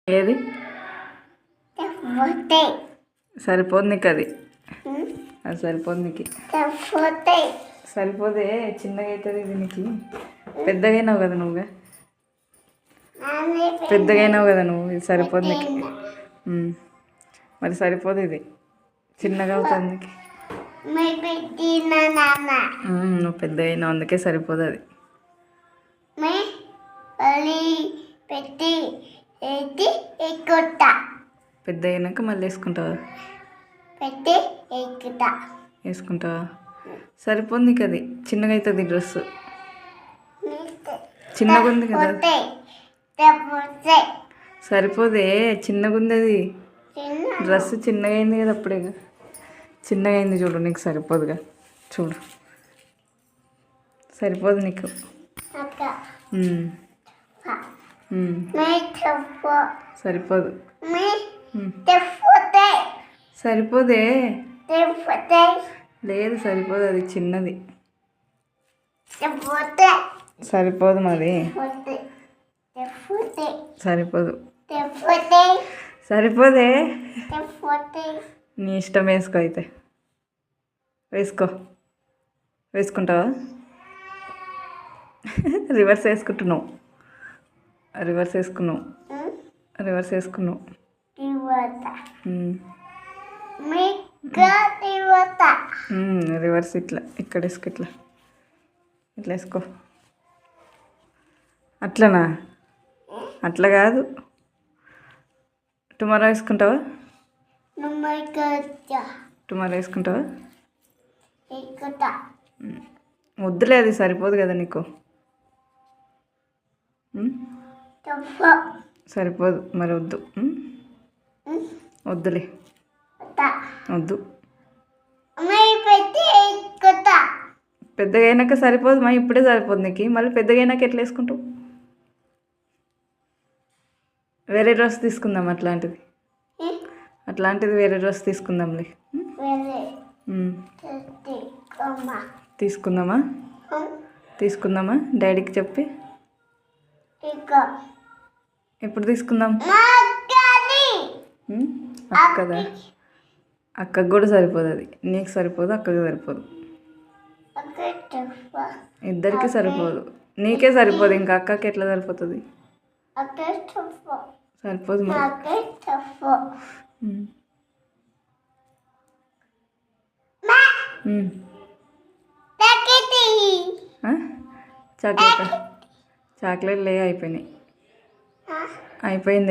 ఏది సరిపోదు నీకు అది సరిపోదు నీకు సరిపోదే చిన్నగా అవుతుంది ఇది నీకు పెద్దగా అయినావు కదా నువ్వుగా పెద్దగా అయినావు కదా నువ్వు ఇది సరిపోదు నీకు మరి సరిపోదు ఇది చిన్నగా అవుతుంది నీకు నువ్వు పెద్దగా అయినావు అందుకే సరిపోదు అది పెద్ద అయినాక మళ్ళీ వేసుకుంటావా వేసుకుంటావా సరిపోదు నీకు అది చిన్నగా అవుతుంది డ్రెస్ చిన్నగా ఉంది కదా సరిపోదే చిన్నగా ఉంది అది డ్రెస్ చిన్నగా అయింది కదా అప్పుడే చిన్నగా అయింది చూడు నీకు సరిపోదుగా చూడు సరిపోదు నీకు సరిపోదు సరిపోదే లేదు సరిపోదు అది చిన్నది సరిపోదు మరి సరిపోదు సరిపోదే నీ ఇష్టం వేసుకో అయితే వేసుకుంటావా రివర్స్ వేసుకుంటున్నావు రివర్స్ వేసుకున్నావు రివర్స్ ఇట్లా ఇక్కడ వేసుకో ఇట్లా వేసుకో అట్లనా అట్లా కాదు టుమారో వేసుకుంటావా వద్దులే అది సరిపోదు కదా నీకు సరిపోదు మరి వద్దు వద్దులే వద్దు పెద్దగా అయినాక సరిపోదు మా ఇప్పుడే సరిపోదు నీకు మళ్ళీ పెద్దగా అయినాక ఎట్లా వేసుకుంటావు వేరే డ్రెస్ తీసుకుందాం అట్లాంటిది వేరే డ్రెస్ తీసుకుందాంలే తీసుకుందామా డాడీకి చెప్పి ఎప్పుడు తీసుకుందాం అక్కదా అక్కకు కూడా సరిపోదు అది నీకు సరిపోదు అక్కకి సరిపోదు ఇద్దరికి సరిపోదు నీకే సరిపోదు ఇంకా అక్కకి ఎట్లా సరిపోతుంది సరిపోదు చాక్లెట్ అయిపోయినాయి అయిపోయింది